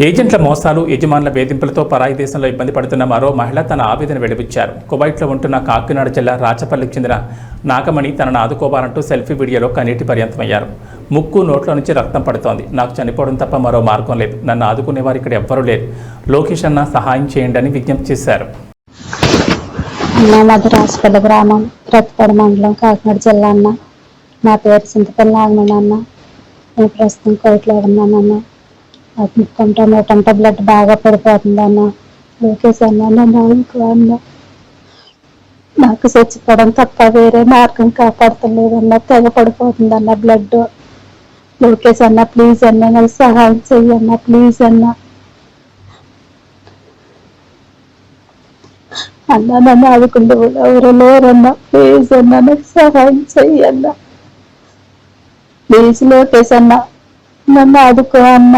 ఏజెంట్ల మోసాలు, యజమానుల వేధింపులతో పరాయి దేశంలో ఇబ్బంది పడుతున్న మరో మహిళ తన ఆవేదన వెలిబుచ్చారు. కువైట్లో ఉంటున్న కాకినాడ జిల్లా రాచపల్లికి చెందిన నాగమణి తనను ఆదుకోవాలంటూ సెల్ఫీ వీడియోలో కన్నీటి పర్యంతమయ్యారు. ముక్కు, నోట్లో నుంచి రక్తం పడుతోంది. నాకు చనిపోవడం తప్ప మరో మార్గం లేదు. నన్ను ఆదుకునేవారు ఇక్కడ ఎవ్వరూ లేరు. లోకేష్ అన్న సహాయం చేయండి అని విజ్ఞప్తి చేశారు. మాది రాచపల్లి గ్రామం, రత్తిపడి మండలం, కాకినాడ జిల్లా అన్న. నా పేరు చింతపల్లి నాగమణి అన్న. నేను ప్రస్తుతం కోవిట్లో ఉన్నానన్న. ముక్కంట నోటంట బ్లడ్ బాగా పడిపోతుంది అన్న. లోకేష్ అన్న నన్ను అన్న, నాకు చచ్చిపోవడం తప్ప వేరే మార్గం కాపాడతలేదన్న. తెగ పడిపోతుంది అన్న బ్లడ్. లోకేష్ అన్న ప్లీజ్ అన్న నాకు సహాయం చెయ్యన్న, ప్లీజ్ అన్న. అన్న నన్ను ఆదుకుంటే ఎవరు లేరన్న, ప్లీజ్ అన్న నాకు సహాయం చెయ్యన్న. ప్లీజ్ లోకేష్ అన్న నన్ను ఆదుకో అన్న.